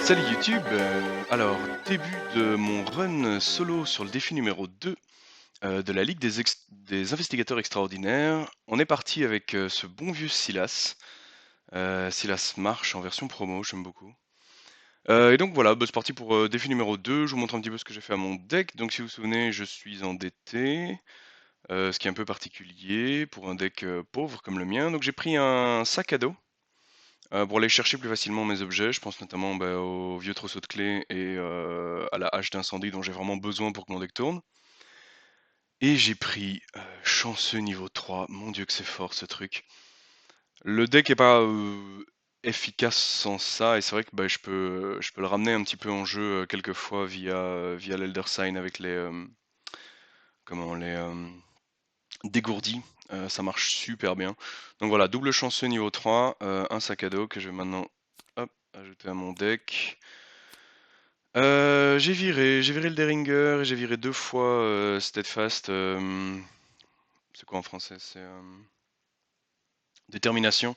Salut YouTube, alors début de mon run solo sur le défi numéro 2 de la Ligue des Investigateurs Extraordinaires. On est parti avec ce bon vieux Silas, Silas Marsh en version promo, j'aime beaucoup. Et donc voilà, bah, c'est parti pour défi numéro 2, je vous montre un petit peu ce que j'ai fait à mon deck. Donc si vous vous souvenez, je suis endetté, ce qui est un peu particulier pour un deck pauvre comme le mien. Donc j'ai pris un sac à dos. Pour aller chercher plus facilement mes objets, je pense notamment bah, au vieux trousseau de clés et à la hache d'incendie dont j'ai vraiment besoin pour que mon deck tourne. Et j'ai pris chanceux niveau 3, mon dieu que c'est fort ce truc. Le deck est pas efficace sans ça, et c'est vrai que bah, je peux le ramener un petit peu en jeu quelques fois via l'Elder Sign avec les dégourdis. Ça marche super bien. Donc voilà, double chanceux niveau 3, un sac à dos que je vais maintenant hop, ajouter à mon deck. J'ai viré le Deringer et j'ai viré 2 fois Steadfast. C'est quoi en français? C'est Détermination.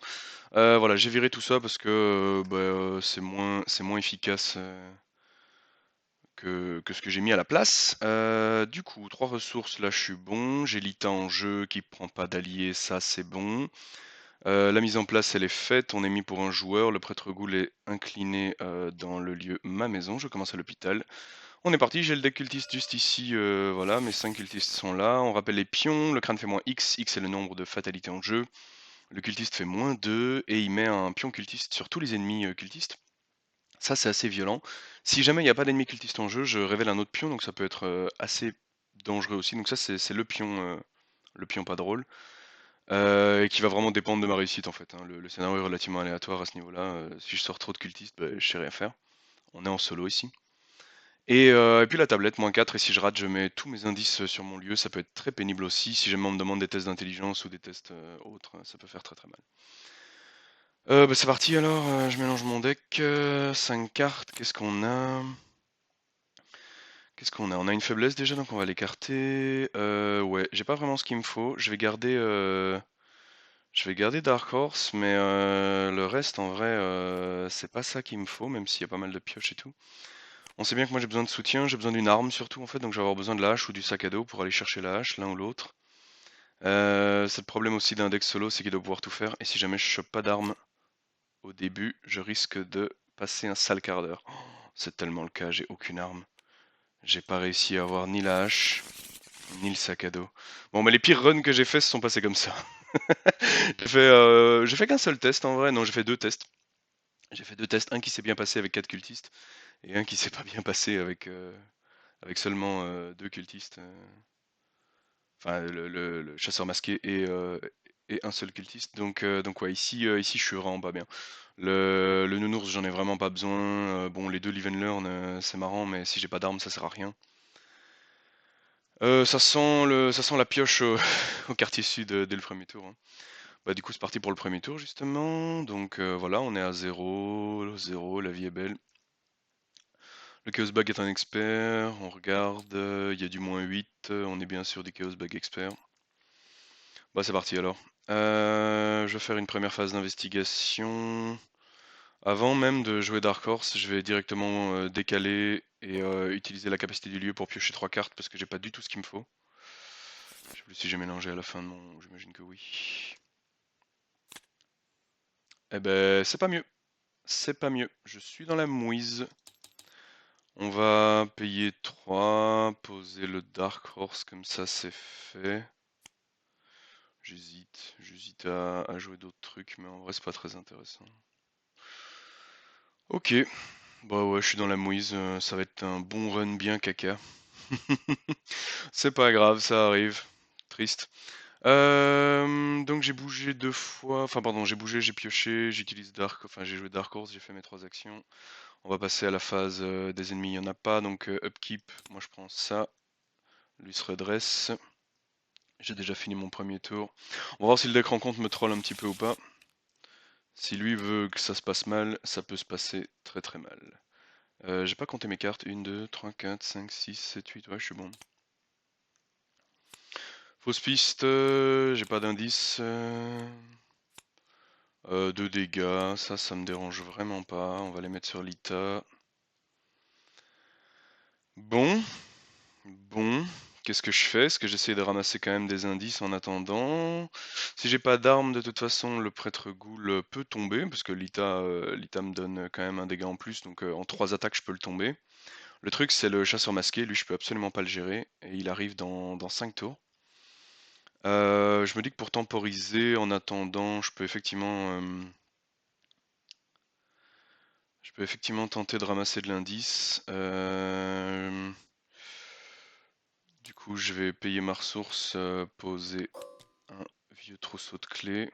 Voilà, j'ai viré tout ça parce que c'est moins efficace que ce que j'ai mis à la place. Du coup, 3 ressources, là je suis bon. J'ai Lita en jeu qui prend pas d'alliés, ça c'est bon. La mise en place elle est faite, on est mis pour un joueur. Le prêtre ghoul est incliné dans le lieu ma maison. Je commence à l'hôpital. On est parti, j'ai le deck cultiste juste ici, voilà, mes 5 cultistes sont là. On rappelle les pions, le crâne fait moins X, X est le nombre de fatalités en jeu. Le cultiste fait moins 2 et il met un pion cultiste sur tous les ennemis cultistes. Ça c'est assez violent. Si jamais il n'y a pas d'ennemis cultistes en jeu, je révèle un autre pion, donc ça peut être assez dangereux aussi. Donc ça c'est le pion pas drôle, et qui va vraiment dépendre de ma réussite en fait, hein. Le scénario est relativement aléatoire à ce niveau-là. Si je sors trop de cultistes, bah, je sais rien faire. On est en solo ici. Et puis la tablette, -4, et si je rate, je mets tous mes indices sur mon lieu. Ça peut être très pénible aussi. Si jamais on me demande des tests d'intelligence ou des tests autres, ça peut faire très très mal. Bah, c'est parti alors, je mélange mon deck. 5 cartes, qu'est-ce qu'on a? Qu'est-ce qu'on a? On a une faiblesse déjà, donc on va l'écarter. Ouais, j'ai pas vraiment ce qu'il me faut. Je vais garder Dark Horse, mais le reste en vrai, c'est pas ça qu'il me faut, même s'il y a pas mal de pioches et tout. On sait bien que moi j'ai besoin de soutien, j'ai besoin d'une arme surtout en fait, donc je vais avoir besoin de la hache ou du sac à dos pour aller chercher la hache, l'un ou l'autre. C'est le problème aussi d'un deck solo, c'est qu'il doit pouvoir tout faire, et si jamais je chope pas d'arme au début, je risque de passer un sale quart d'heure. Oh, c'est tellement le cas, j'ai aucune arme. J'ai pas réussi à avoir ni la hache, ni le sac à dos. Bon, mais les pires runs que j'ai fait se sont passés comme ça. J'ai fait qu'un seul test en vrai, non j'ai fait 2 tests. J'ai fait 2 tests, un qui s'est bien passé avec 4 cultistes, et un qui s'est pas bien passé avec seulement 2 cultistes. Enfin, le chasseur masqué et un seul cultiste. Donc ouais, ici je suis vraiment pas bien. Le nounours, j'en ai vraiment pas besoin. Bon, les 2 live and learn, c'est marrant, mais si j'ai pas d'armes, ça sert à rien. Ça sent la pioche au, au quartier sud dès le premier tour, hein. Bah, du coup, c'est parti pour le premier tour, justement. Donc voilà, on est à 0, la vie est belle. Le Chaos Bag est un expert, on regarde, il y a du -8, on est bien sûr du Chaos Bag expert. Bah c'est parti alors. Je vais faire une première phase d'investigation. Avant même de jouer Dark Horse, je vais directement décaler et utiliser la capacité du lieu pour piocher 3 cartes parce que j'ai pas du tout ce qu'il me faut. Je sais plus si j'ai mélangé à la fin de mon... J'imagine que oui. Eh ben c'est pas mieux. C'est pas mieux. Je suis dans la mouise. On va payer 3, poser le Dark Horse comme ça c'est fait. J'hésite à jouer d'autres trucs, mais en vrai c'est pas très intéressant. Ok, bah ouais, je suis dans la mouise, ça va être un bon run bien caca. C'est pas grave, ça arrive. Triste. Donc j'ai bougé 2 fois, enfin pardon, j'ai pioché, j'utilise Dark, enfin j'ai joué Dark Horse, j'ai fait mes 3 actions. On va passer à la phase des ennemis, il n'y en a pas, donc upkeep, moi je prends ça, lui se redresse. J'ai déjà fini mon premier tour. On va voir si le deck rencontre me troll un petit peu ou pas. Si lui veut que ça se passe mal, ça peut se passer très très mal. J'ai pas compté mes cartes. 1, 2, 3, 4, 5, 6, 7, 8. Ouais, je suis bon. Fausse piste, j'ai pas d'indice. 2 dégâts, ça me dérange vraiment pas. On va les mettre sur Lita. Bon, bon. Qu'est-ce que je fais? Est-ce que j'essaie de ramasser quand même des indices en attendant? Si j'ai pas d'arme, de toute façon, le prêtre ghoul peut tomber, parce que Lita me donne quand même un dégât en plus, donc en 3 attaques, je peux le tomber. Le truc, c'est le chasseur masqué, lui, je peux absolument pas le gérer, et il arrive dans 5 tours. Je me dis que pour temporiser, en attendant, je peux effectivement tenter de ramasser de l'indice. Du coup, je vais payer ma ressource, poser un vieux trousseau de clés.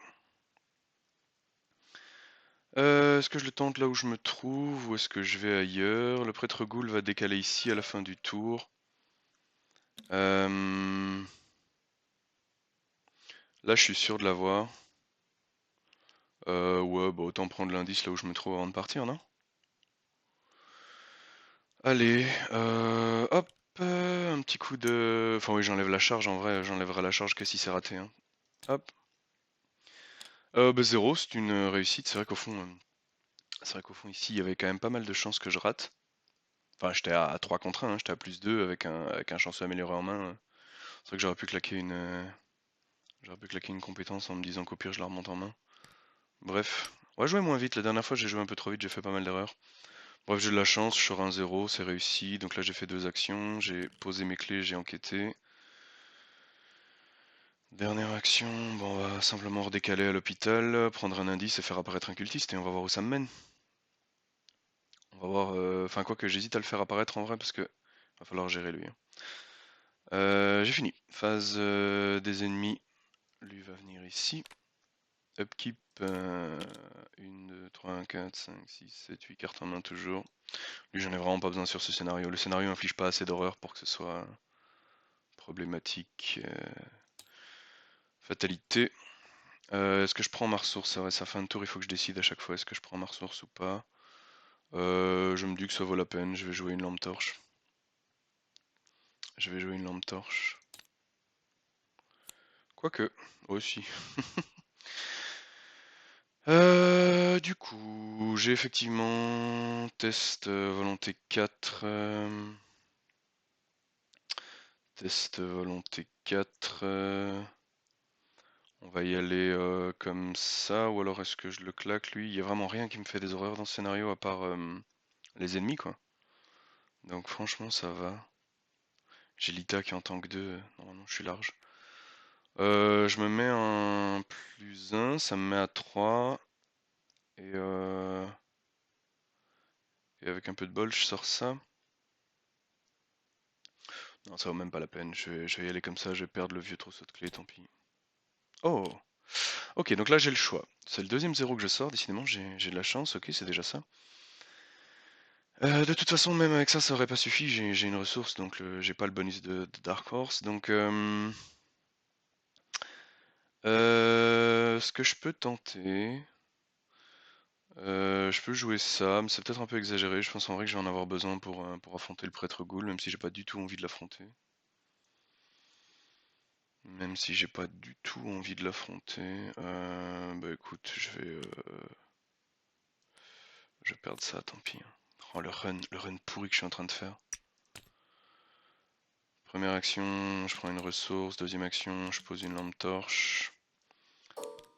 Est-ce que je le tente là où je me trouve ou est-ce que je vais ailleurs? Le prêtre ghoul va décaler ici à la fin du tour. Là, je suis sûr de l'avoir. Ouais, bah autant prendre l'indice là où je me trouve avant de partir, non? Allez, hop, un petit coup de... Enfin oui, j'enlève la charge, en vrai, j'enlèverai la charge que si c'est raté, hein. Hop. Bah 0, c'est une réussite. C'est vrai qu'au fond ici, il y avait quand même pas mal de chances que je rate. Enfin, j'étais à 3 contre 1, hein, j'étais à +2 avec un chanceux amélioré en main. C'est vrai que j'aurais pu claquer une compétence en me disant qu'au pire je la remonte en main. Bref, on va jouer moins vite. La dernière fois j'ai joué un peu trop vite, j'ai fait pas mal d'erreurs. Bref, j'ai de la chance, je sors un 0, c'est réussi. Donc là j'ai fait 2 actions, j'ai posé mes clés, j'ai enquêté. Dernière action, bon, on va simplement redécaler à l'hôpital, prendre un indice et faire apparaître un cultiste et on va voir où ça me mène. On va voir, enfin quoi que j'hésite à le faire apparaître en vrai parce que va falloir gérer lui, hein. J'ai fini. Phase des ennemis, lui va venir ici. Upkeep, 1, 2, 3, 4, 5, 6, 7, 8 cartes en main toujours. Lui j'en ai vraiment pas besoin sur ce scénario. Le scénario n'inflige pas assez d'horreur pour que ce soit problématique. Fatalité. Est-ce que je prends ma ressource? C'est vrai, sa fin de tour, il faut que je décide à chaque fois est-ce que je prends ma ressource ou pas. Je me dis que ça vaut la peine, je vais jouer une lampe torche. Je vais jouer une lampe torche. Quoique, aussi. Du coup, j'ai effectivement test volonté 4. Test volonté 4. On va y aller comme ça, ou alors est-ce que je le claque lui? Il y a vraiment rien qui me fait des horreurs dans ce scénario à part les ennemis quoi. Donc franchement ça va. J'ai Lita qui est en tank 2, normalement je suis large. Je me mets un +1, ça me met à 3. Et, et avec un peu de bol, je sors ça. Non, ça vaut même pas la peine. Je vais y aller comme ça, je vais perdre le vieux trousseau de clés, tant pis. Oh! Ok, donc là j'ai le choix. C'est le deuxième 0 que je sors, décidément j'ai de la chance, ok, c'est déjà ça. De toute façon, même avec ça, ça aurait pas suffi, j'ai une ressource, donc j'ai pas le bonus de Dark Horse. Donc, ce que je peux tenter, je peux jouer ça, mais c'est peut-être un peu exagéré. Je pense en vrai que je vais en avoir besoin pour affronter le prêtre ghoul, même si j'ai pas du tout envie de l'affronter. Même si j'ai pas du tout envie de l'affronter. Bah écoute, je vais perdre ça, tant pis, hein. Oh, le run pourri que je suis en train de faire. Première action, je prends une ressource. Deuxième action, je pose une lampe torche.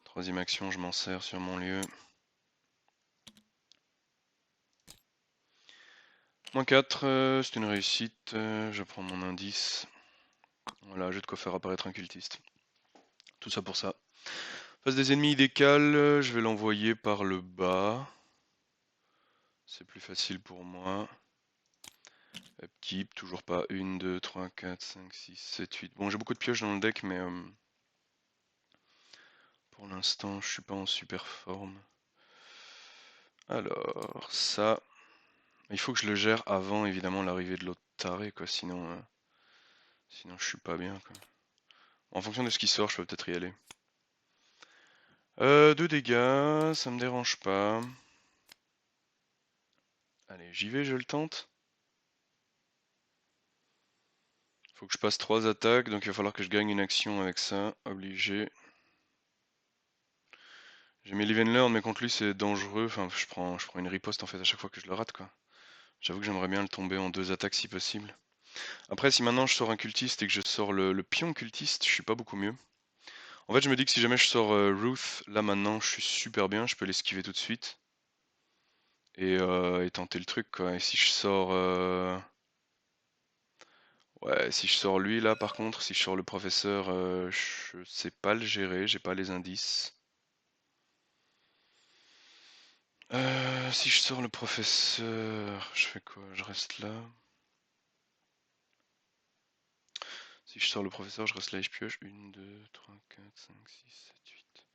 Troisième action, je m'en sers sur mon lieu. -4, c'est une réussite. Je prends mon indice. Voilà, j'ai de quoi faire apparaître un cultiste. Tout ça pour ça. Face des ennemis, il décale. Je vais l'envoyer par le bas. C'est plus facile pour moi. Upkeep, toujours pas. 1, 2, 3, 4, 5, 6, 7, 8. Bon, j'ai beaucoup de pioches dans le deck, mais pour l'instant, je suis pas en super forme. Alors, ça. Il faut que je le gère avant, évidemment, l'arrivée de l'autre taré, quoi. Sinon, je suis pas bien, quoi. En fonction de ce qui sort, je peux peut-être y aller. 2 dégâts, ça me dérange pas. Allez, j'y vais, je le tente. Faut que je passe 3 attaques, donc il va falloir que je gagne une action avec ça, obligé. J'ai mis Learn, mais contre lui c'est dangereux. Enfin, je prends une riposte en fait à chaque fois que je le rate, quoi. J'avoue que j'aimerais bien le tomber en 2 attaques si possible. Après, si maintenant je sors un cultiste et que je sors le pion cultiste, je suis pas beaucoup mieux. En fait, je me dis que si jamais je sors Ruth, là maintenant, je suis super bien, je peux l'esquiver tout de suite. Et tenter le truc, quoi. Et si je sors... Ouais, si je sors lui, là, par contre, si je sors le professeur, je sais pas le gérer, j'ai pas les indices. Si je sors le professeur, je fais quoi? Je reste là. Si je sors le professeur, je reste là et je pioche. 1, 2, 3, 4, 5, 6, 7, 8.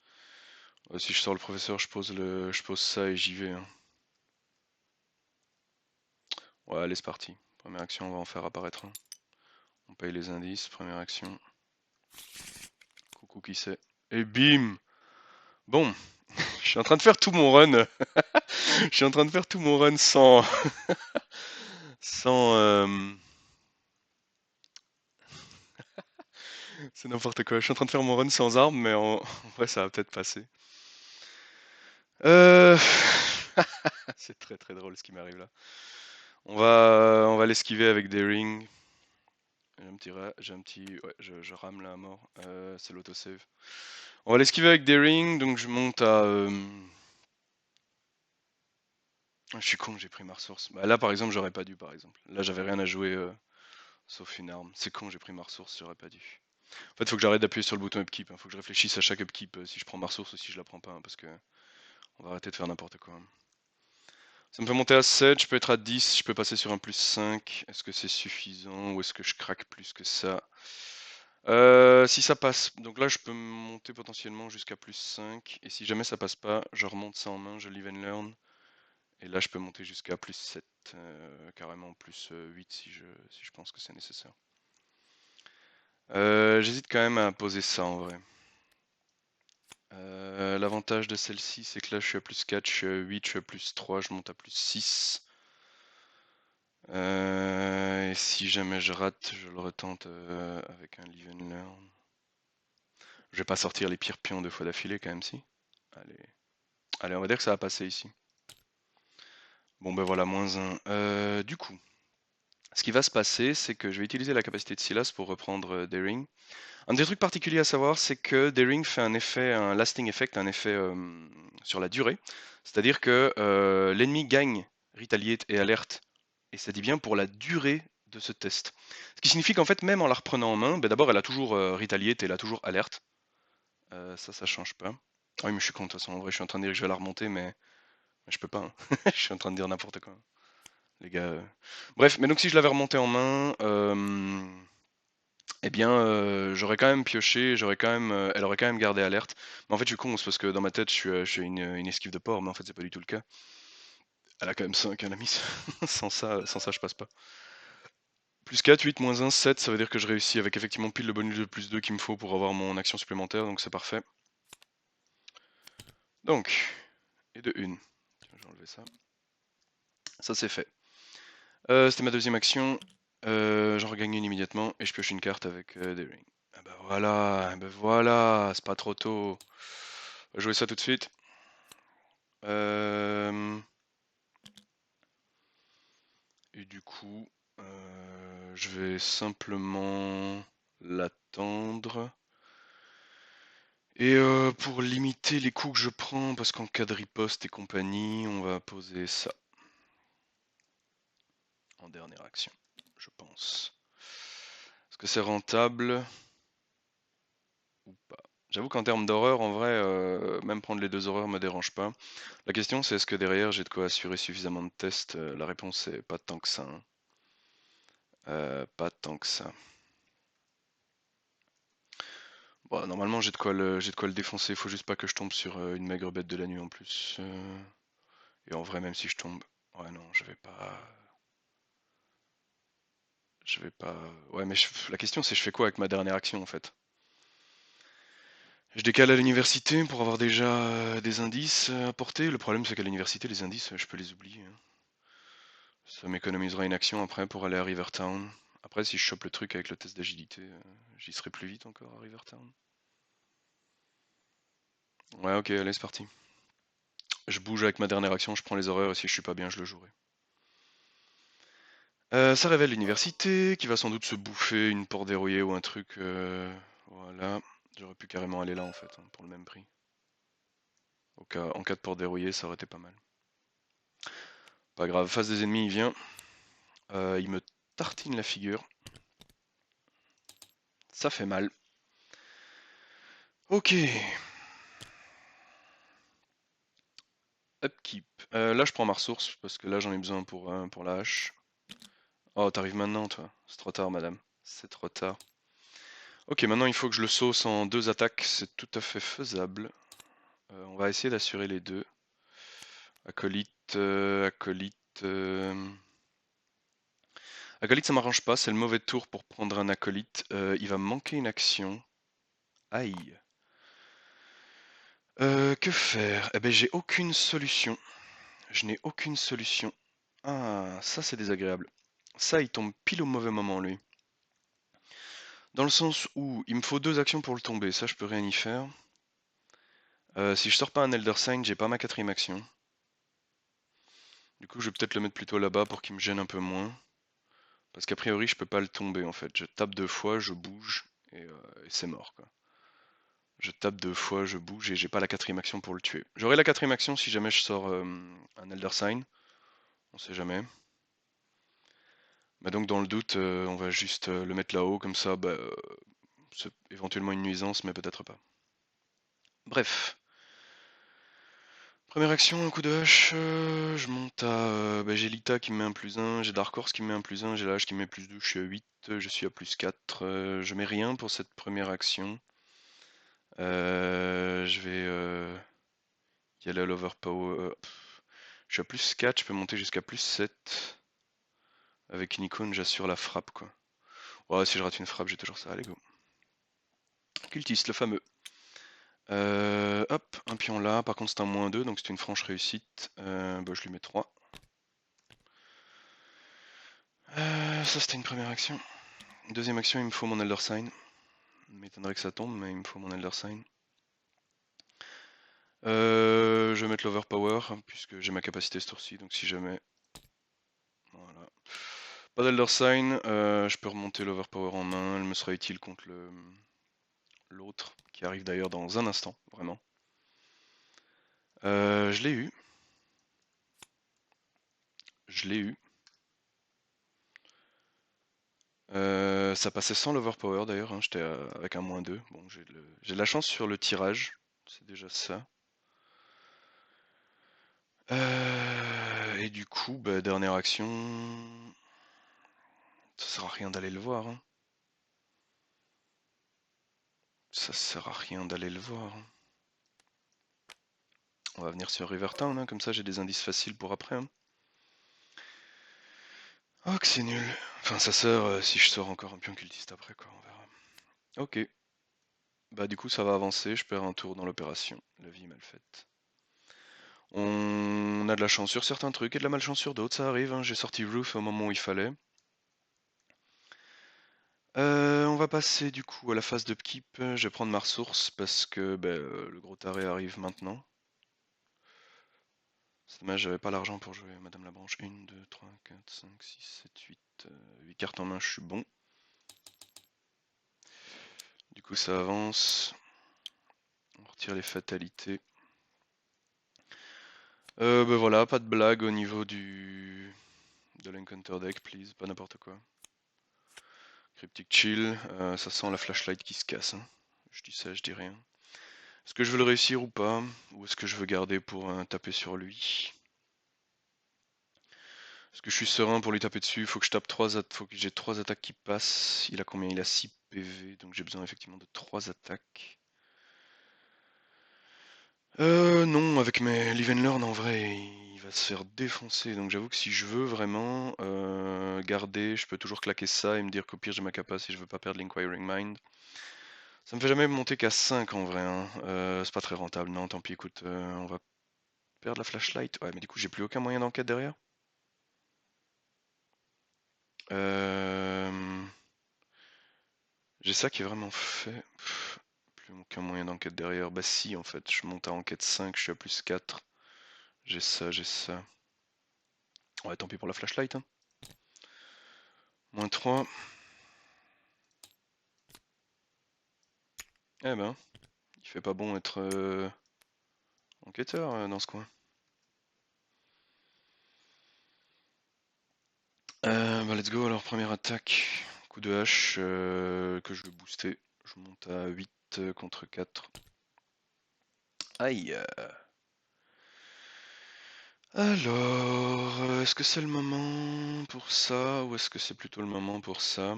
Ouais, si je sors le professeur, je pose ça et j'y vais, hein. Ouais, allez, c'est parti. Première action, on va en faire apparaître un. On paye les indices, première action. Coucou, qui c'est? Et bim! Bon, je suis en train de faire tout mon run. Je suis en train de faire tout mon run sans... sans... C'est n'importe quoi. Je suis en train de faire mon run sans armes, mais en vrai, ça va peut-être passer. Euh... C'est très très drôle ce qui m'arrive là. On va l'esquiver avec des rings. J'ai un petit, ouais, je rame là à mort. C'est l'autosave. On va l'esquiver avec des rings, donc je monte à. Je suis con, j'ai pris ma ressource. Bah, là, par exemple, j'aurais pas dû, par exemple. Là, j'avais rien à jouer sauf une arme. C'est con, j'ai pris ma ressource, j'aurais pas dû. En fait, faut que j'arrête d'appuyer sur le bouton upkeep, hein. Faut que je réfléchisse à chaque upkeep si je prends ma ressource ou si je la prends pas, hein, parce que on va arrêter de faire n'importe quoi, hein. Ça me fait monter à 7, je peux être à 10, je peux passer sur un plus 5. Est-ce que c'est suffisant ou est-ce que je craque plus que ça? Si ça passe, donc là je peux monter potentiellement jusqu'à plus 5. Et si jamais ça passe pas, je remonte ça en main, je live and learn. Et là je peux monter jusqu'à plus 7, carrément plus 8 si je pense que c'est nécessaire. J'hésite quand même à poser ça en vrai. L'avantage de celle-ci, c'est que là je suis à plus 4, je suis à 8, je suis à plus 3, je monte à plus 6. Et si jamais je rate, je le retente avec un live and learn. Je vais pas sortir les pires pions 2 fois d'affilée quand même si. Allez. Allez, on va dire que ça va passer ici. Bon ben voilà, moins 1. Du coup, ce qui va se passer, c'est que je vais utiliser la capacité de Silas pour reprendre Daring. Un des trucs particuliers à savoir, c'est que Daring fait un effet, un lasting effect, un effet sur la durée. C'est-à-dire que l'ennemi gagne Retaliate et Alerte, et ça dit bien pour la durée de ce test. Ce qui signifie qu'en fait, même en la reprenant en main, ben d'abord elle a toujours Retaliate et elle a toujours Alerte. Ça change pas. Ah oui, mais je suis con, de toute façon, en vrai, je suis en train de dire que je vais la remonter, mais je peux pas, hein. Je suis en train de dire n'importe quoi, les gars. Bref, mais donc si je l'avais remonté en main, eh bien, j'aurais quand même pioché, elle aurait quand même gardé alerte. Mais en fait, je suis con, c'est parce que dans ma tête, je suis une esquive de porc, mais en fait, c'est pas du tout le cas. Elle a quand même 5, elle a mis. Sans ça, je passe pas. Plus 4, 8, moins 1, 7, ça veut dire que je réussis avec effectivement pile le bonus de plus 2 qu'il me faut pour avoir mon action supplémentaire, donc c'est parfait. Donc, et de 1. Tiens, je vais enlever ça. Ça, c'est fait. C'était ma deuxième action. J'en regagne une immédiatement et je pioche une carte avec des rings. Ah bah voilà, c'est pas trop tôt. On va jouer ça tout de suite. Euh, Et du coup, je vais simplement l'attendre. Et pour limiter les coups que je prends, parce qu'en cas de riposte et compagnie, on va poser ça en dernière action, je pense. Est-ce que c'est rentable ou pas? J'avoue qu'en termes d'horreur, en vrai, même prendre les 2 horreurs me dérange pas. La question c'est est-ce que derrière j'ai de quoi assurer suffisamment de tests? La réponse est pas tant que ça, hein. Pas tant que ça. Bon, normalement j'ai de quoi le défoncer, faut juste pas que je tombe sur une maigre bête de la nuit en plus. Et en vrai même si je tombe... Ouais non, je vais pas... Je vais pas... Ouais mais la question c'est je fais quoi avec ma dernière action en fait? Je décale à l'université pour avoir déjà des indices à porter. Le problème c'est qu'à l'université les indices je peux les oublier, hein. Ça m'économisera une action après pour aller à Rivertown. Après si je chope le truc avec le test d'agilité, j'y serai plus vite encore à Rivertown. Ouais ok allez c'est parti. Je bouge avec ma dernière action, je prends les horreurs et si je suis pas bien je le jouerai. Ça révèle l'université, qui va sans doute se bouffer une porte dérouillée ou un truc. Voilà. J'aurais pu carrément aller là en fait, hein, pour le même prix. En cas de porte dérouillée, ça aurait été pas mal. Pas grave, face des ennemis, il vient. Il me tartine la figure. Ça fait mal. Ok. Upkeep. Là, je prends ma ressource, parce que là, j'en ai besoin pour la hache. Oh, t'arrives maintenant, toi. C'est trop tard, madame. C'est trop tard. Ok, maintenant, il faut que je le sauce en 2 attaques. C'est tout à fait faisable. On va essayer d'assurer les deux. Acolyte, acolyte... Acolyte, ça m'arrange pas. C'est le mauvais tour pour prendre un acolyte. Il va me manquer une action. Aïe. Que faire? Eh ben, j'ai aucune solution. Je n'ai aucune solution. Ah, ça c'est désagréable. Ça, il tombe pile au mauvais moment, lui. Dans le sens où il me faut 2 actions pour le tomber, ça je peux rien y faire. Si je sors pas un Elder Sign, j'ai pas ma 4ème action. Du coup, je vais peut-être le mettre plutôt là-bas pour qu'il me gêne un peu moins. Parce qu'a priori, je peux pas le tomber en fait. Je tape 2 fois, je bouge, et c'est mort quoi. Je tape 2 fois, je bouge, et j'ai pas la 4ème action pour le tuer. J'aurai la 4ème action si jamais je sors un Elder Sign. On sait jamais. Mais donc dans le doute, on va juste le mettre là-haut, comme ça, bah, c'est éventuellement une nuisance, mais peut-être pas. Bref. Première action, un coup de hache, je monte à... bah, j'ai Lita qui me met un +1, j'ai Dark Horse qui me met un +1, j'ai la hache qui me met +2, je suis à 8, je suis à +4, je mets rien pour cette première action. Je vais y aller à l'overpower. Je suis à +4, je peux monter jusqu'à +7. Avec une icône, j'assure la frappe quoi. Ouais, si je rate une frappe, j'ai toujours ça, allez go. Cultiste, le fameux. Hop, un pion là, par contre c'est un -2, donc c'est une franche réussite. Bah, je lui mets 3. Ça c'était une première action. Deuxième action, il me faut mon Elder Sign. Il m'étonnerait que ça tombe, mais il me faut mon Elder Sign. Je vais mettre l'Overpower, puisque j'ai ma capacité ce tour-ci, donc si jamais... Voilà. Pas d'Elder Sign, je peux remonter l'Overpower en main, elle me sera utile contre l'autre, qui arrive d'ailleurs dans un instant, vraiment. Je l'ai eu. Je l'ai eu. Ça passait sans l'overpower d'ailleurs, hein, j'étais avec un -2. Bon, j'ai de la chance sur le tirage, c'est déjà ça. Et du coup, bah, dernière action, ça sert à rien d'aller le voir, hein. Ça sert à rien d'aller le voir, hein. On va venir sur Rivertown, hein, comme ça j'ai des indices faciles pour après, hein. Oh que c'est nul. Enfin ça sert si je sors encore un pion cultiste après quoi, on verra. Ok. Bah du coup ça va avancer, je perds un tour dans l'opération. La vie est mal faite. On a de la chance sur certains trucs et de la malchance sur d'autres, ça arrive, hein. J'ai sorti Roof au moment où il fallait. On va passer du coup à la phase d'upkeep. Je vais prendre ma ressource parce que bah, le gros taré arrive maintenant. C'est dommage, j'avais pas l'argent pour jouer Madame la Branche. 1, 2, 3, 4, 5, 6, 7, 8. 8 cartes en main, je suis bon. Du coup ça avance. On retire les fatalités. Bah voilà, pas de blague au niveau de l'encounter deck, please, pas n'importe quoi. Cryptic chill, ça sent la flashlight qui se casse, hein. Je dis ça, je dis rien. Est-ce que je veux le réussir ou pas? Ou est-ce que je veux garder pour taper sur lui? Est-ce que je suis serein pour lui taper dessus? Faut que je tape faut que j'ai 3 attaques qui passent. Il a combien? Il a 6 PV, donc j'ai besoin effectivement de 3 attaques. Non, avec mes Live and Learn en vrai, il va se faire défoncer. Donc j'avoue que si je veux vraiment garder, je peux toujours claquer ça et me dire qu'au pire j'ai ma capa si je veux pas perdre l'Inquiring Mind. Ça me fait jamais monter qu'à 5 en vrai, hein. C'est pas très rentable, non, tant pis, écoute, on va perdre la flashlight. Ouais, mais du coup j'ai plus aucun moyen d'enquête derrière. Euh, J'ai ça qui est vraiment fait. Plus aucun moyen d'enquête derrière. Bah si en fait, je monte à enquête 5, je suis à +4. J'ai ça, j'ai ça. Ouais, tant pis pour la flashlight, hein. -3. Eh ben, il fait pas bon être enquêteur dans ce coin. Bah let's go, alors première attaque. Coup de hache que je vais booster. Je monte à 8 contre 4. Aïe. Alors, est-ce que c'est le moment pour ça ou est-ce que c'est plutôt le moment pour ça?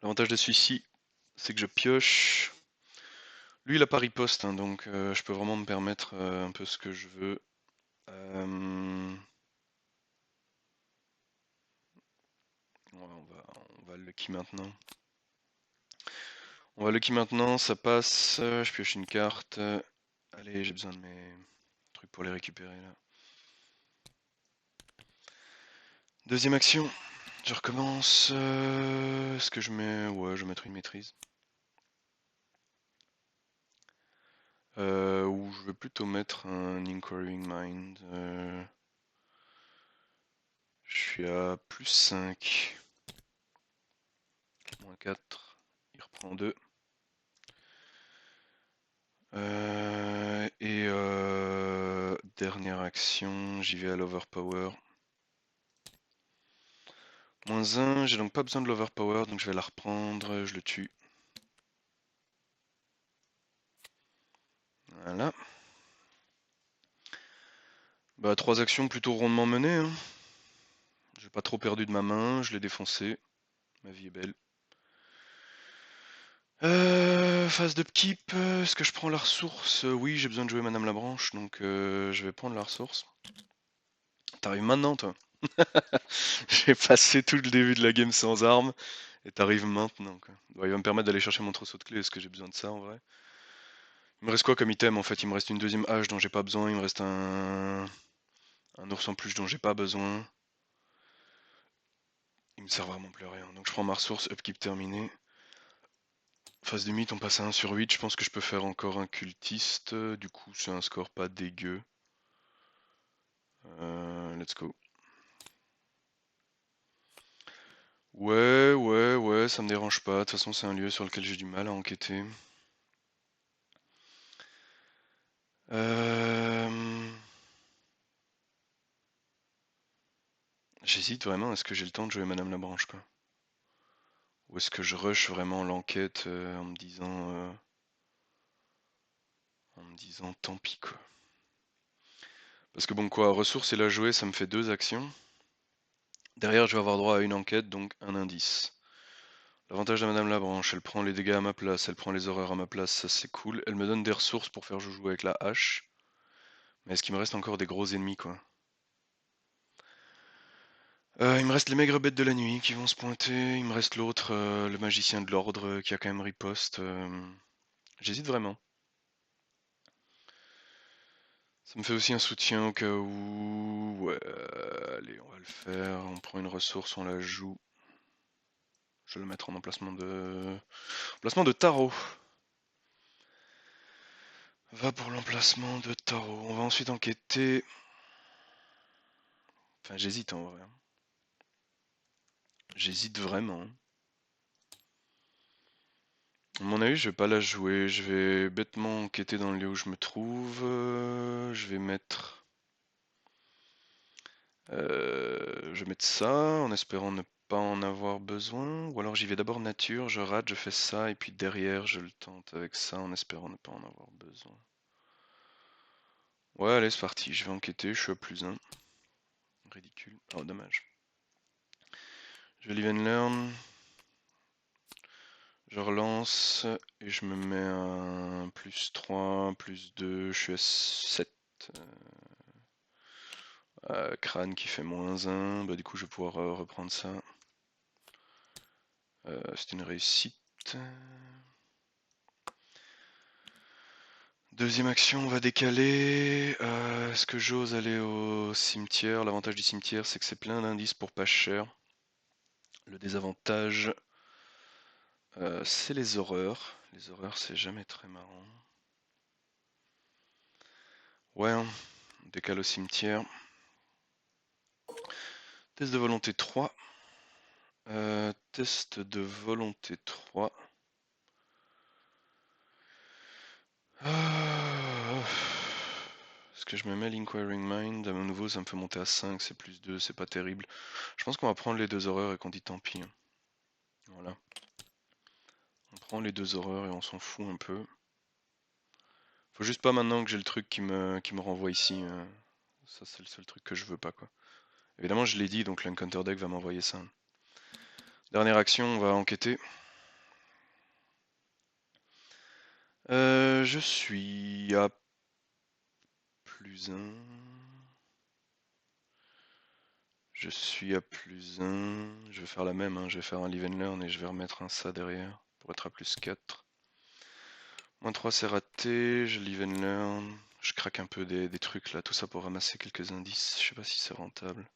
L'avantage de celui-ci, c'est que je pioche. Lui, il a pas riposte, hein, donc je peux vraiment me permettre un peu ce que je veux. On va lucky maintenant. On va lucky maintenant, ça passe. Je pioche une carte. Allez, j'ai besoin de mes trucs pour les récupérer là. Deuxième action. Je recommence. Est-ce que je mets. Ouais, je vais mettre une maîtrise. Ou je vais plutôt mettre un Inquiring Mind. Je suis à plus 5. Moins 4. Il reprend 2. Dernière action, j'y vais à l'Overpower. Moins 1, j'ai donc pas besoin de l'Overpower, donc je vais la reprendre, je le tue. Voilà. Bah 3 actions plutôt rondement menées. Hein. J'ai pas trop perdu de ma main, je l'ai défoncé. Ma vie est belle. Phase d'upkeep, est-ce que je prends la ressource? Oui, j'ai besoin de jouer Madame Labranche, donc je vais prendre la ressource. T'arrives maintenant, toi. J'ai passé tout le début de la game sans armes, et t'arrives maintenant, quoi. Bon, il va me permettre d'aller chercher mon trousseau de clés, est-ce que j'ai besoin de ça en vrai? Il me reste quoi comme item en fait? Il me reste une deuxième hache dont j'ai pas besoin, il me reste un ours en peluche dont j'ai pas besoin. Il me sert vraiment plus à rien. Donc je prends ma ressource, upkeep terminé. Phase de mythe, on passe à 1 sur 8. Je pense que je peux faire encore un cultiste. Du coup, c'est un score pas dégueu. Let's go. Ouais, ça me dérange pas. De toute façon, c'est un lieu sur lequel j'ai du mal à enquêter. J'hésite vraiment, est-ce que j'ai le temps de jouer Madame Labranche, quoi? Ou est-ce que je rush vraiment l'enquête en me disant tant pis, quoi. Parce que bon, quoi, ressources et la jouer, ça me fait 2 actions. Derrière, je vais avoir droit à une enquête, donc un indice. L'avantage de Madame Labranche, elle prend les dégâts à ma place, elle prend les horreurs à ma place, ça c'est cool. Elle me donne des ressources pour faire joujou avec la hache. Mais est-ce qu'il me reste encore des gros ennemis, quoi? Il me reste les maigres bêtes de la nuit qui vont se pointer. Il me reste l'autre, le magicien de l'ordre, qui a quand même riposte. J'hésite vraiment. Ça me fait aussi un soutien au cas où. Ouais, allez, on va le faire. On prend une ressource, on la joue. Je vais le mettre en emplacement de tarot. Va pour l'emplacement de tarot. On va ensuite enquêter. Enfin, j'hésite en vrai. J'hésite vraiment. À mon avis, je vais pas la jouer. Je vais bêtement enquêter dans le lieu où je me trouve. Je vais mettre. Je vais mettre ça en espérant ne pas en avoir besoin. Ou alors j'y vais d'abord nature, je rate, je fais ça, et puis derrière je le tente avec ça en espérant ne pas en avoir besoin. Ouais, allez, c'est parti. Je vais enquêter, je suis à plus 1. Ridicule. Oh, dommage. Je vais live and learn. Je relance et je me mets un plus 3, plus 2, je suis à 7. Crâne qui fait moins 1, bah du coup je vais pouvoir reprendre ça. C'est une réussite. Deuxième action, on va décaler. Est-ce que j'ose aller au cimetière? L'avantage du cimetière, c'est que c'est plein d'indices pour pas cher. Le désavantage, c'est les horreurs. Les horreurs, c'est jamais très marrant. Ouais, hein, on décale au cimetière. Test de volonté 3. Test de volonté 3. Est-ce que je me mets l'Inquiring Mind? À nouveau, ça me fait monter à 5, c'est plus 2, c'est pas terrible. Je pense qu'on va prendre les 2 horreurs et qu'on dit tant pis. Hein. Voilà. On prend les 2 horreurs et on s'en fout un peu. Faut juste pas maintenant que j'ai le truc qui me renvoie ici. Ça, c'est le seul truc que je veux pas, quoi. Évidemment, je l'ai dit, donc l'Encounter Deck va m'envoyer ça. Dernière action, on va enquêter. Je suis à plus 1. Je suis à plus 1. Je vais faire la même, hein. Je vais faire un Live and Learn et je vais remettre un ça derrière pour être à plus 4. Moins 3 c'est raté, je Live and Learn. Je craque un peu des trucs là, tout ça pour ramasser quelques indices. Je sais pas si c'est rentable.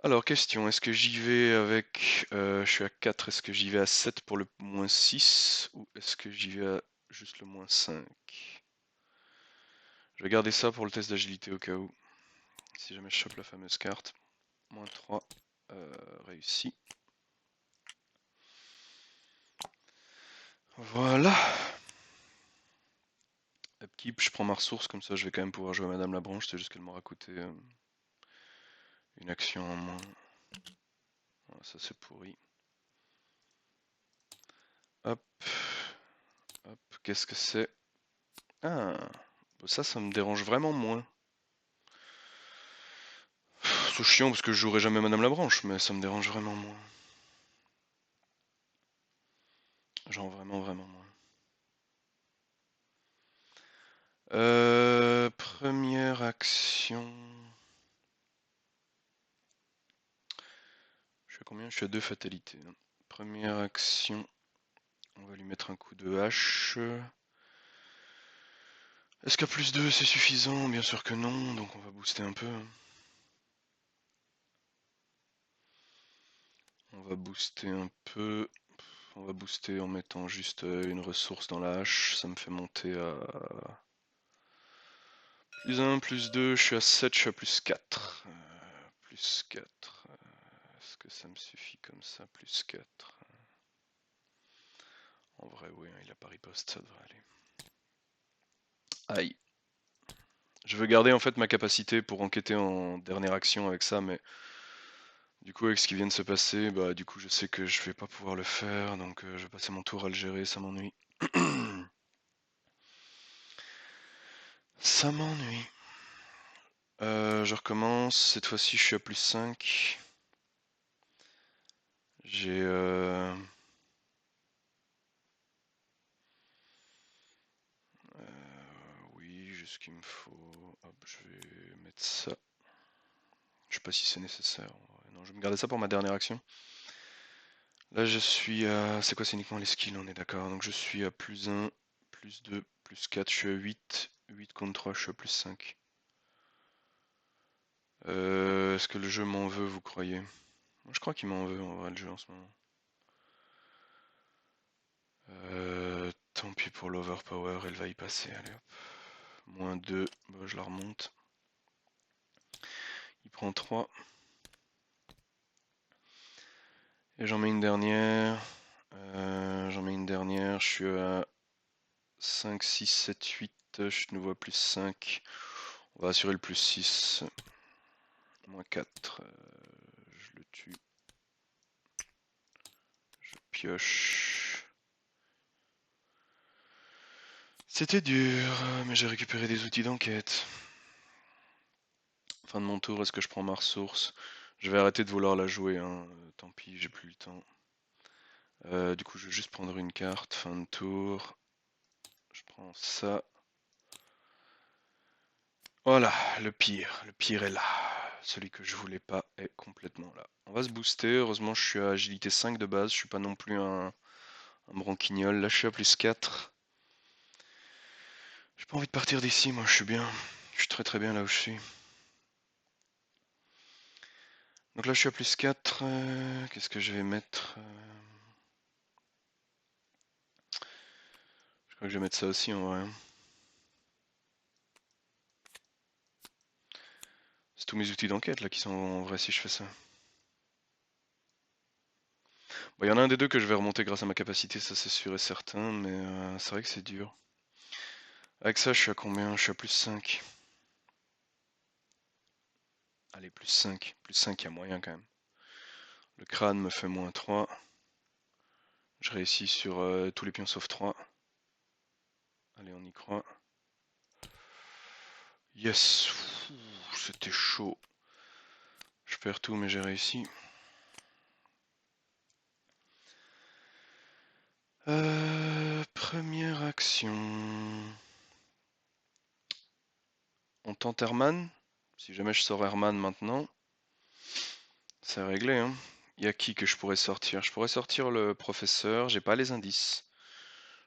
Alors, question, est-ce que j'y vais avec... je suis à 4, est-ce que j'y vais à 7 pour le moins 6 ou est-ce que j'y vais à juste le moins 5? Je vais garder ça pour le test d'agilité au cas où. Si jamais je chope la fameuse carte. Moins 3, réussi. Voilà. Upkeep, je prends ma ressource, comme ça je vais quand même pouvoir jouer à Madame Labranche, c'est juste qu'elle m'aura coûté une action en moins. Voilà, ça c'est pourri. Hop. Hop, qu'est-ce que c'est? Ah, ça me dérange vraiment moins. C'est chiant parce que je jouerai jamais Madame Labranche, mais ça me dérange vraiment moins. Genre vraiment, vraiment moins. Première action. Je suis à combien? Je suis à 2 fatalités. Première action. On va lui mettre un coup de hache. Est-ce qu'à plus 2 c'est suffisant? Bien sûr que non, donc on va booster un peu. On va booster un peu. On va booster en mettant juste une ressource dans la hache. Ça me fait monter à plus 1, plus 2. Je suis à 7, je suis à plus 4. Plus 4. Est-ce que ça me suffit comme ça? Plus 4. En vrai, oui, il a pas riposte, ça devrait aller. Aïe. Je veux garder en fait ma capacité pour enquêter en dernière action avec ça, mais du coup avec ce qui vient de se passer, bah du coup je sais que je vais pas pouvoir le faire, donc je vais passer mon tour à le gérer, ça m'ennuie. Ça m'ennuie. Je recommence, cette fois-ci je suis à plus 5. J'ai... oui, j'ai ce qu'il me faut. Hop, je vais mettre ça. Je sais pas si c'est nécessaire. Non, je vais me garder ça pour ma dernière action. Là je suis à... C'est quoi, c'est uniquement les skills, on est d'accord. Donc je suis à plus 1, plus 2, plus 4, je suis à 8. 8 contre 3, je suis à plus 5. Est-ce que le jeu m'en veut, vous croyez? Moi, je crois qu'il m'en veut en vrai le jeu en ce moment. Tant pis pour l'overpower, elle va y passer, allez hop. Moins 2, bah, je la remonte. Il prend 3. Et j'en mets une dernière. Je suis à 5, 6, 7, 8. Je ne vois plus 5. On va assurer le plus 6. Moins 4. Je le tue. Je pioche. C'était dur, mais j'ai récupéré des outils d'enquête. Fin de mon tour, est-ce que je prends ma ressource? Je vais arrêter de vouloir la jouer, hein. Tant pis, j'ai plus le temps. Du coup, je vais juste prendre une carte. Fin de tour. Je prends ça. Voilà, le pire. Le pire est là. Celui que je voulais pas est complètement là. On va se booster. Heureusement, je suis à agilité 5 de base. Je suis pas non plus un branquignol. Là, je suis à plus 4. J'ai pas envie de partir d'ici, moi, je suis bien. Je suis très très bien là où je suis. Donc là, je suis à plus 4. Qu'est-ce que je vais mettre? Je crois que je vais mettre ça aussi en vrai. C'est tous mes outils d'enquête là qui sont en vrai si je fais ça. Bon, y en a un des deux que je vais remonter grâce à ma capacité, ça c'est sûr et certain, mais c'est vrai que c'est dur. Avec ça, je suis à combien? Je suis à plus 5. Allez, plus 5. Plus 5, il y a moyen quand même. Le crâne me fait moins 3. Je réussis sur tous les pions sauf 3. Allez, on y croit. Yes! C'était chaud. Je perds tout, mais j'ai réussi. Première action. On tente Herman. Si jamais je sors Herman maintenant, c'est réglé, hein. Y a qui que je pourrais sortir? Je pourrais sortir le professeur, j'ai pas les indices.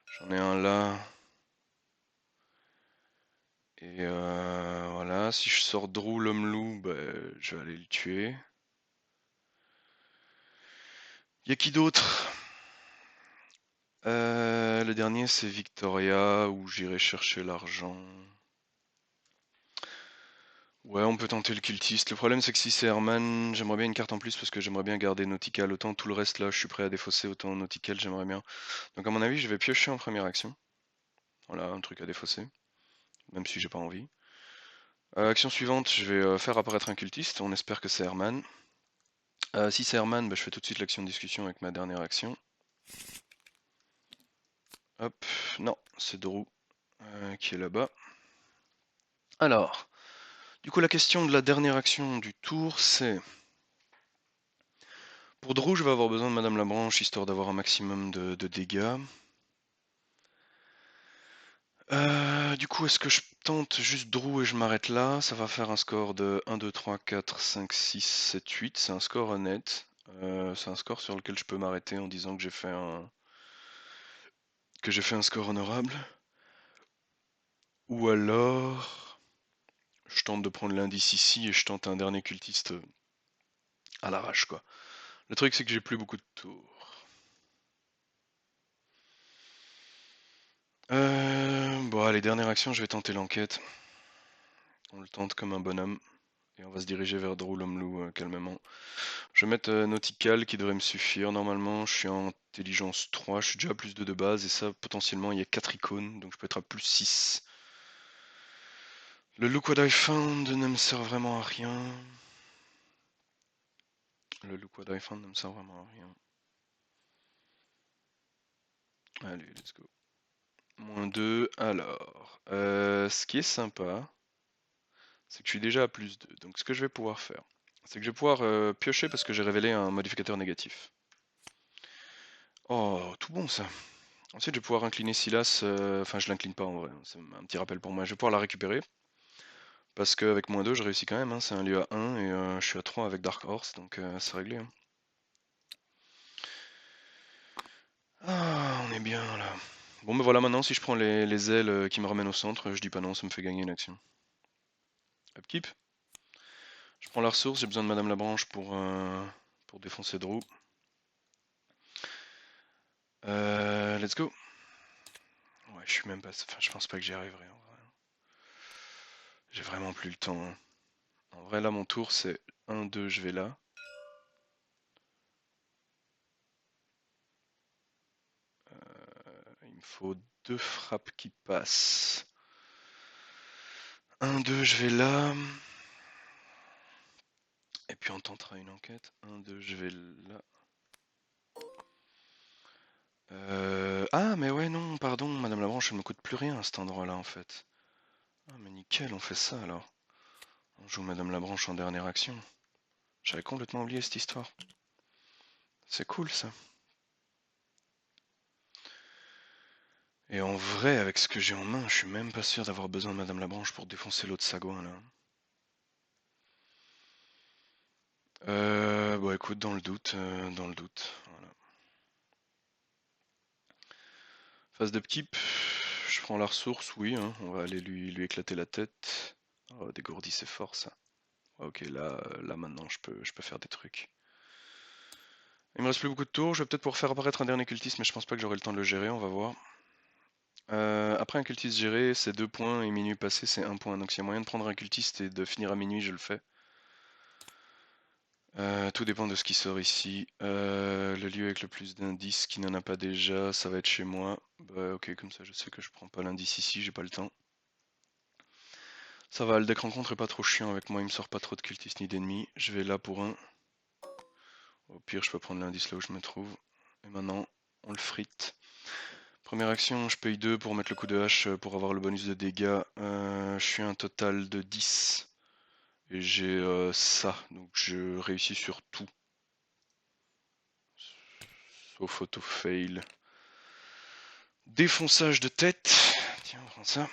J'en ai un là. Et voilà, si je sors Drew l'homme loup, bah, je vais aller le tuer. Y a qui d'autre? Le dernier c'est Victoria, où j'irai chercher l'argent. Ouais, on peut tenter le cultiste. Le problème c'est que si c'est Herman, j'aimerais bien une carte en plus parce que j'aimerais bien garder Nautical. Autant tout le reste là, je suis prêt à défausser, autant Nautical j'aimerais bien. Donc à mon avis, je vais piocher en première action. Voilà, un truc à défausser, même si j'ai pas envie. Action suivante, je vais faire apparaître un cultiste, on espère que c'est Herman. Si c'est Herman, bah, je fais tout de suite l'action de discussion avec ma dernière action. Hop, non, c'est Drew qui est là-bas. Alors, du coup la question de la dernière action du tour, c'est... Pour Drew, je vais avoir besoin de Madame Labranche, histoire d'avoir un maximum de dégâts. Du coup, est-ce que je tente juste Drew et je m'arrête là? Ça va faire un score de 1, 2, 3, 4, 5, 6, 7, 8. C'est un score honnête. C'est un score sur lequel je peux m'arrêter en disant que j'ai fait un score honorable. Ou alors, je tente de prendre l'indice ici et je tente un dernier cultiste à l'arrache, quoi. Le truc, c'est que j'ai plus beaucoup de tours. Bon, allez, dernière action, je vais tenter l'enquête. On le tente comme un bonhomme. Et on va se diriger vers Drew l'homme loup calmement. Je vais mettre Nautical qui devrait me suffire. Normalement, je suis en intelligence 3, je suis déjà à plus 2 de base. Et ça, potentiellement, il y a 4 icônes, donc je peux être à plus 6. Le Look What I Found ne me sert vraiment à rien. Le Look What I Found ne me sert vraiment à rien. Allez, let's go. Moins 2. Alors, ce qui est sympa, c'est que je suis déjà à plus 2. Donc ce que je vais pouvoir faire, c'est que je vais pouvoir piocher parce que j'ai révélé un modificateur négatif. Oh, tout bon ça. Ensuite, je vais pouvoir incliner Silas. Enfin, je l'incline pas en vrai, c'est un petit rappel pour moi. Je vais pouvoir la récupérer. Parce qu'avec moins 2, je réussis quand même, hein. C'est un lieu à 1 et je suis à 3 avec Dark Horse, donc c'est réglé, hein. Ah, on est bien là. Bon, ben voilà, maintenant, si je prends les ailes qui me ramènent au centre, je dis pas non, ça me fait gagner une action. Upkeep. Je prends la ressource, j'ai besoin de Madame Labranche pour défoncer Drew. Let's go. Ouais, je suis même pas... Enfin, je pense pas que j'y arriverai en vrai. J'ai vraiment plus le temps, hein. En vrai, là, mon tour, c'est 1, 2, je vais là. Il me faut 2 frappes qui passent. 1, 2, je vais là. Et puis on tentera une enquête. 1, 2, je vais là. Ah, mais ouais, non, pardon, Madame Labranche, elle me coûte plus rien à cet endroit-là, en fait. Ah, mais nickel, on fait ça, alors. On joue Madame Labranche en dernière action. J'avais complètement oublié cette histoire. C'est cool, ça. Et en vrai, avec ce que j'ai en main, je suis même pas sûr d'avoir besoin de Madame Labranche pour défoncer l'autre sagouin, là. Bon, écoute, dans le doute, voilà. Phase d'upkeep, je prends la ressource, oui, hein, on va aller lui éclater la tête. Oh, dégourdi, c'est fort, ça. Ok, là maintenant je peux faire des trucs. Il me reste plus beaucoup de tours, je vais peut-être pouvoir faire apparaître un dernier cultiste, mais je pense pas que j'aurai le temps de le gérer, on va voir. Après un cultiste géré, c'est 2 points, et minuit passé, c'est 1 point. Donc s'il y a moyen de prendre un cultiste et de finir à minuit, je le fais. Tout dépend de ce qui sort ici. Le lieu avec le plus d'indices qui n'en a pas déjà, ça va être chez moi. Bah ok, comme ça je sais que je prends pas l'indice ici, j'ai pas le temps. Ça va, le deck rencontre est pas trop chiant avec moi, il me sort pas trop de cultistes ni d'ennemis. Je vais là pour un. Au pire, je peux prendre l'indice là où je me trouve. Et maintenant, on le frite. Première action, je paye 2 pour mettre le coup de hache pour avoir le bonus de dégâts. Je suis à un total de 10. Et j'ai ça, donc je réussis sur tout. Sauf auto-fail. Défonçage de tête. Tiens, on prend ça.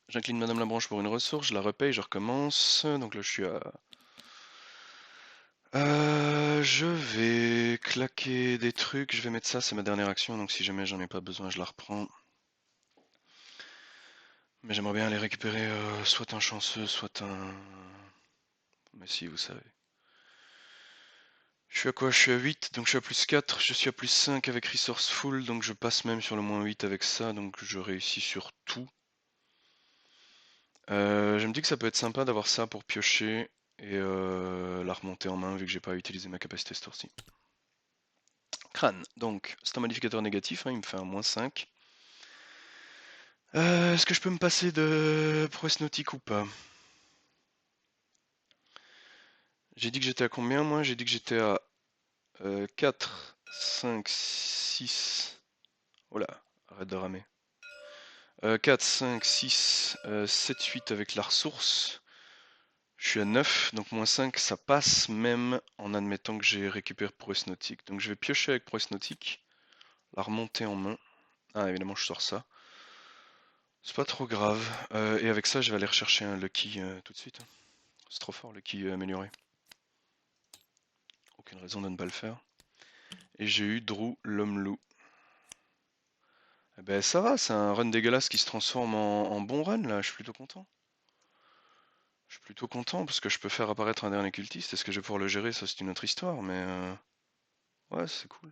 J'incline Madame la Branche pour une ressource, je la repaye, je recommence. Donc là, je suis à... je vais claquer des trucs, je vais mettre ça, c'est ma dernière action, donc si jamais j'en ai pas besoin, je la reprends. Mais j'aimerais bien aller récupérer soit un chanceux, soit un... Mais si, vous savez. Je suis à quoi? Je suis à 8, donc je suis à plus 4, je suis à plus 5 avec Resourceful, donc je passe même sur le moins 8 avec ça, donc je réussis sur tout. Je me dis que ça peut être sympa d'avoir ça pour piocher et la remonter en main vu que j'ai pas utilisé ma capacité ce tour-ci. Crâne, donc c'est un modificateur négatif, hein, il me fait un moins 5. Est-ce que je peux me passer de prouesse nautique ou pas? J'ai dit que j'étais à combien moi? J'ai dit que j'étais à 4, 5, 6... Oh là, arrête de ramer. 4, 5, 6, 7, 8 avec la ressource. Je suis à 9, donc moins 5, ça passe même en admettant que j'ai récupéré prouesse nautique. Donc je vais piocher avec prouesse nautique, la remonter en main. Ah, évidemment, je sors ça. C'est pas trop grave. Et avec ça, je vais aller rechercher un Lucky tout de suite. C'est trop fort, Lucky amélioré. Aucune raison de ne pas le faire. Et j'ai eu Drew l'homme-loup. Eh ben ça va, c'est un run dégueulasse qui se transforme en bon run là, je suis plutôt content. Je suis plutôt content parce que je peux faire apparaître un dernier cultiste. Est-ce que je vais pouvoir le gérer? Ça, c'est une autre histoire, mais ouais, c'est cool.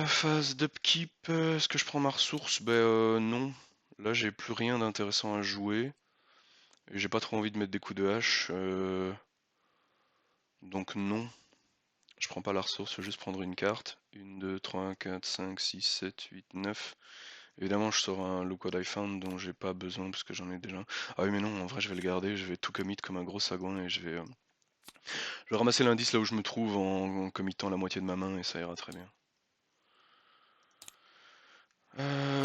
Phase d'upkeep, est-ce que je prends ma ressource? Ben non. Là, j'ai plus rien d'intéressant à jouer. Et j'ai pas trop envie de mettre des coups de hache. Donc non. Je prends pas la ressource, je vais juste prendre une carte. 1, 2, 3, 4, 5, 6, 7, 8, 9. Évidemment, je sors un Look What I Found dont j'ai pas besoin parce que j'en ai déjà. Ah oui, mais non, en vrai, je vais le garder. Je vais tout commit comme un gros sagouin et je vais ramasser l'indice là où je me trouve en committant la moitié de ma main et ça ira très bien.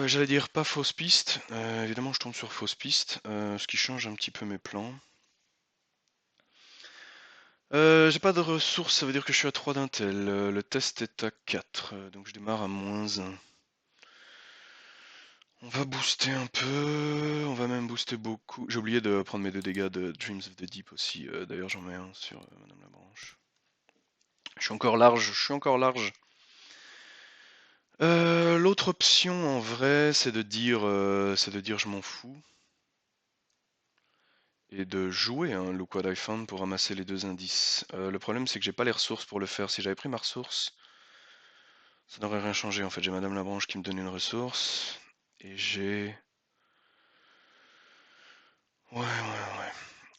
J'allais dire pas fausse piste. Évidemment, je tombe sur fausse piste, ce qui change un petit peu mes plans. J'ai pas de ressources, ça veut dire que je suis à 3 d'intel. Le test est à 4, donc je démarre à moins 1. On va booster un peu, on va même booster beaucoup. J'ai oublié de prendre mes 2 dégâts de Dreams of the Deep aussi. D'ailleurs, j'en mets un sur Madame la Branche. Je suis encore large, je suis encore large. L'autre option en vrai, c'est de dire je m'en fous. Et de jouer un Look What I Found pour ramasser les 2 indices. Le problème c'est que j'ai pas les ressources pour le faire. Si j'avais pris ma ressource, ça n'aurait rien changé en fait. J'ai Madame la Branche qui me donne une ressource. Et j'ai... Ouais.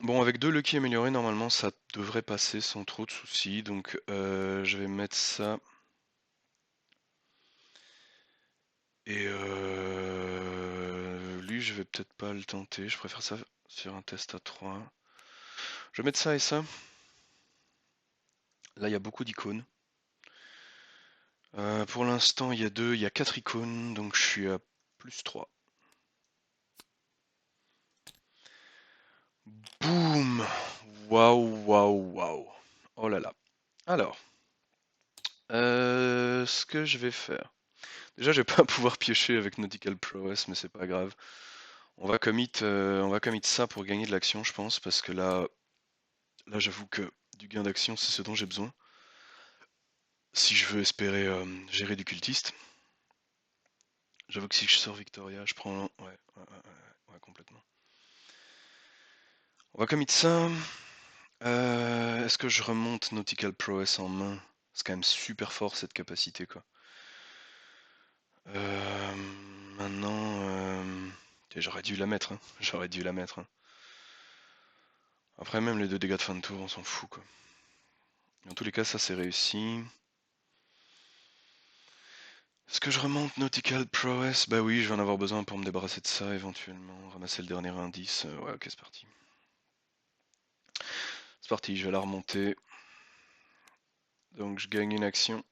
Bon, avec 2 Lucky améliorés, normalement ça devrait passer sans trop de soucis. Donc je vais mettre ça. Et lui, je vais peut-être pas le tenter. Je préfère ça sur un test à 3. Je vais mettre ça et ça. Là, il y a beaucoup d'icônes. Pour l'instant, il y a 4 icônes, donc je suis à plus 3. Boum! Waouh. Oh là là. Alors, ce que je vais faire. Déjà, je vais pas pouvoir piocher avec Nautical Prowess, mais c'est pas grave. On va commit ça pour gagner de l'action, je pense, parce que là, j'avoue que du gain d'action, c'est ce dont j'ai besoin. Si je veux espérer gérer du cultiste. J'avoue que si je sors Victoria, je prends... Ouais, complètement. On va commit ça. Est-ce que je remonte Nautical Prowess en main? C'est quand même super fort cette capacité quoi. Euh, Maintenant, j'aurais dû la mettre. Hein. J'aurais dû la mettre. Hein. Après même les 2 dégâts de fin de tour, on s'en fout quoi. Dans tous les cas, ça c'est réussi. Est-ce que je remonte Nautical Prowess? Bah oui, je vais en avoir besoin pour me débarrasser de ça éventuellement. Ramasser le dernier indice. Ouais, ok, c'est parti. C'est parti, je vais la remonter. Donc je gagne une action.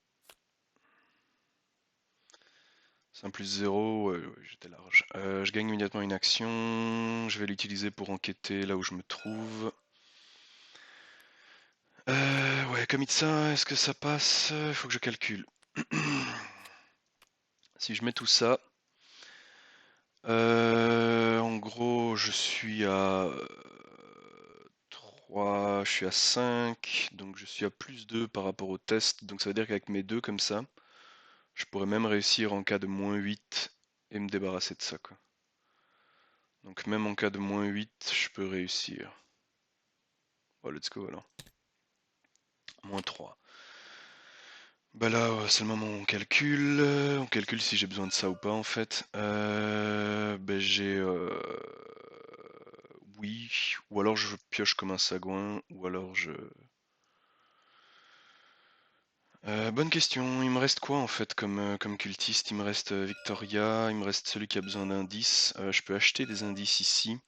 C'est un plus 0, ouais, j'étais large. Je gagne immédiatement une action. Je vais l'utiliser pour enquêter là où je me trouve. Ouais, comme ça, est-ce que ça passe? Il faut que je calcule. Si je mets tout ça, en gros, je suis à 3, je suis à 5, donc je suis à plus 2 par rapport au test. Donc ça veut dire qu'avec mes 2 comme ça, je pourrais même réussir en cas de -8 et me débarrasser de ça, quoi. Donc même en cas de -8, je peux réussir. Oh, let's go alors. -3. Bah là, c'est le moment où on calcule. On calcule si j'ai besoin de ça ou pas en fait. Bah j'ai... Oui, ou alors je pioche comme un sagouin, ou alors je... Bonne question, il me reste quoi en fait comme cultiste? Il me reste Victoria, il me reste celui qui a besoin d'indices. Je peux acheter des indices ici.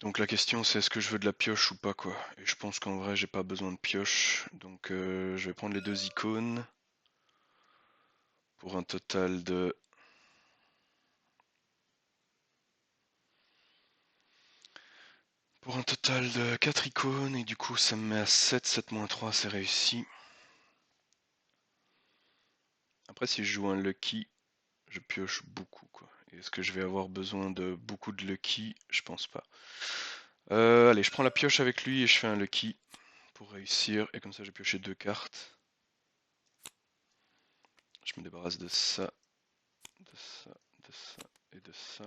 Donc la question c'est est-ce que je veux de la pioche ou pas quoi. Et je pense qu'en vrai j'ai pas besoin de pioche. Donc je vais prendre les 2 icônes. Pour un total de... Pour un total de 4 icônes et du coup ça me met à 7, 7-3 c'est réussi. Après si je joue un lucky, je pioche beaucoup quoi. Et est-ce que je vais avoir besoin de beaucoup de lucky? Je pense pas. Allez, je prends la pioche avec lui et je fais un lucky pour réussir. Et comme ça j'ai pioché 2 cartes. Je me débarrasse de ça, de ça, de ça et de ça.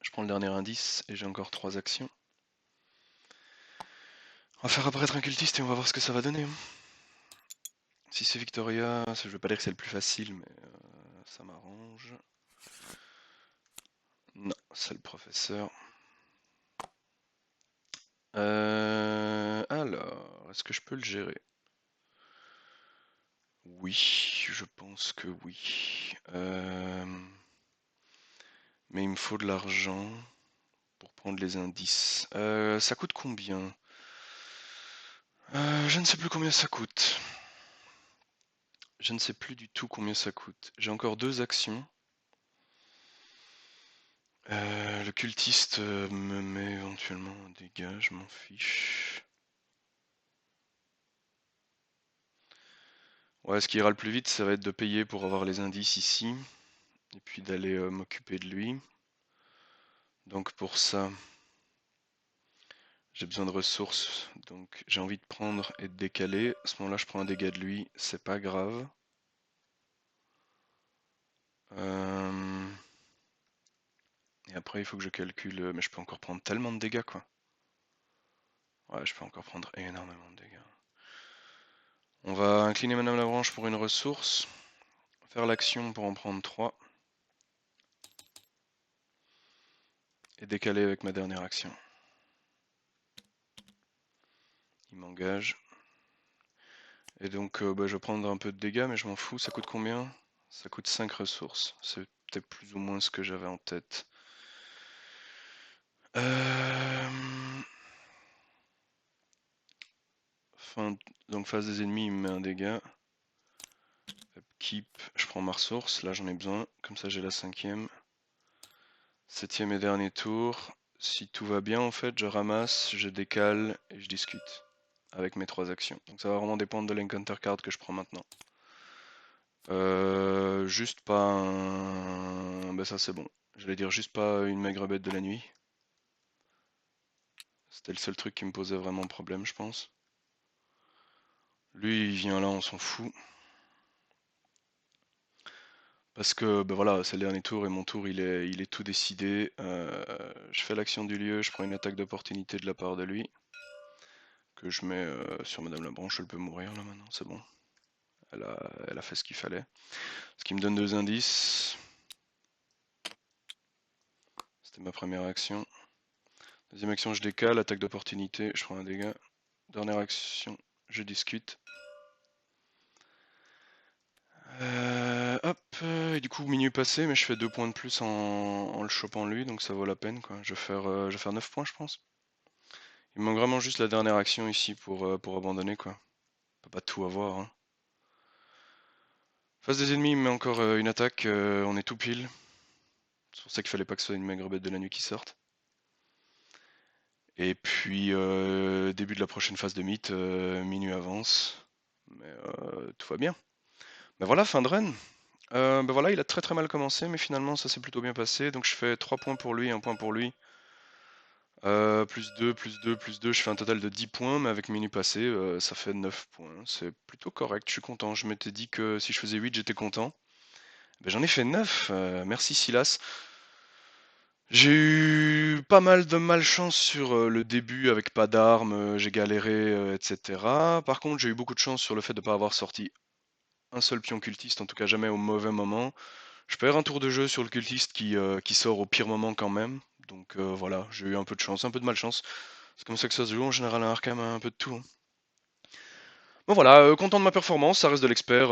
Je prends le dernier indice et j'ai encore 3 actions. On va faire apparaître un cultiste et on va voir ce que ça va donner. Si c'est Victoria, je veux pas dire que c'est le plus facile, mais ça m'arrange. Non, c'est le professeur. Alors, est-ce que je peux le gérer? Oui, je pense que oui. Mais il me faut de l'argent pour prendre les indices. Ça coûte combien? Je ne sais plus combien ça coûte. Je ne sais plus du tout combien ça coûte. J'ai encore 2 actions. Le cultiste me met éventuellement un dégât, je m'en fiche. Ouais, ce qui ira le plus vite, ça va être de payer pour avoir les indices ici, et puis d'aller m'occuper de lui. Donc pour ça, j'ai besoin de ressources, donc j'ai envie de prendre et de décaler. À ce moment-là, je prends un dégât de lui, c'est pas grave. Et après, il faut que je calcule, mais je peux encore prendre tellement de dégâts, quoi. Ouais, je peux encore prendre énormément de dégâts. On va incliner Madame Labranche pour une ressource, faire l'action pour en prendre 3, et décaler avec ma dernière action. Il m'engage. Et donc bah, je vais prendre un peu de dégâts, mais je m'en fous. Ça coûte combien? Ça coûte 5 ressources. C'est peut-être plus ou moins ce que j'avais en tête. Donc face des ennemis, il me met un dégât. Keep, je prends ma ressource. Là, j'en ai besoin. Comme ça, j'ai la 5e. 7e et dernier tour. Si tout va bien, en fait, je ramasse, je décale et je discute avec mes 3 actions. Donc ça va vraiment dépendre de l'encounter card que je prends maintenant. Juste pas un... Bah ça c'est bon. J'allais dire juste pas une maigre bête de la nuit. C'était le seul truc qui me posait vraiment problème, je pense. Lui, il vient là, on s'en fout. Parce que bah voilà, c'est le dernier tour et mon tour il est tout décidé. Je fais l'action du lieu, je prends une attaque d'opportunité de la part de lui. Que je mets sur Madame Labranche, elle peut mourir là maintenant, c'est bon. Elle a fait ce qu'il fallait. Ce qui me donne 2 indices. C'était ma première action. Deuxième action, je décale. Attaque d'opportunité, je prends un dégât. Dernière action, je discute. Hop, et du coup, minuit passé, mais je fais 2 points de plus en le chopant lui, donc ça vaut la peine, quoi. Je vais faire 9 points, je pense. Il me manque vraiment juste la dernière action ici pour abandonner, quoi. On peut pas tout avoir, hein. Face des ennemis, il me met encore une attaque, on est tout pile. C'est pour ça qu'il fallait pas que ce soit une maigre bête de la nuit qui sorte. Et puis, début de la prochaine phase de mythe, minuit avance. Mais tout va bien. Ben voilà, fin de run. Ben voilà, il a très très mal commencé, mais finalement ça s'est plutôt bien passé. Donc je fais 3 points pour lui, 1 point pour lui. Plus 2, plus 2, plus 2, je fais un total de 10 points, mais avec minuit passé, ça fait 9 points. C'est plutôt correct, je suis content. Je m'étais dit que si je faisais 8, j'étais content. Ben, j'en ai fait 9, merci Silas. J'ai eu pas mal de malchance sur le début avec pas d'armes, j'ai galéré, etc. Par contre, j'ai eu beaucoup de chance sur le fait de ne pas avoir sorti un seul pion cultiste, en tout cas jamais au mauvais moment. Je perds un tour de jeu sur le cultiste qui sort au pire moment quand même. Donc voilà, j'ai eu un peu de chance, un peu de malchance. C'est comme ça que ça se joue en général à Arkham, un peu de tout, hein. Bon voilà, content de ma performance, ça reste de l'expert.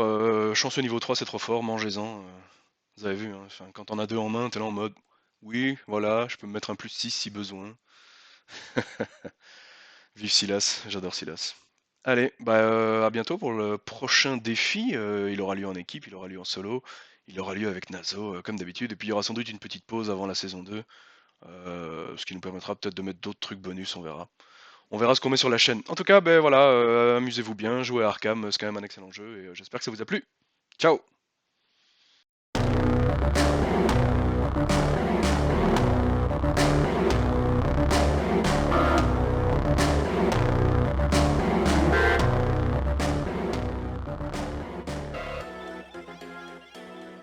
Chanceux niveau 3, c'est trop fort, mangez-en. Vous avez vu, hein, enfin, quand on a deux en main, t'es là en mode oui, voilà, je peux me mettre un plus 6 si besoin. Vive Silas, j'adore Silas. Allez, bah à bientôt pour le prochain défi. Il aura lieu en équipe, il aura lieu en solo, il aura lieu avec Nazo, comme d'habitude. Et puis il y aura sans doute une petite pause avant la saison 2, ce qui nous permettra peut-être de mettre d'autres trucs bonus, on verra. On verra ce qu'on met sur la chaîne. En tout cas, ben voilà, amusez-vous bien, jouez à Arkham, c'est quand même un excellent jeu et j'espère que ça vous a plu. Ciao!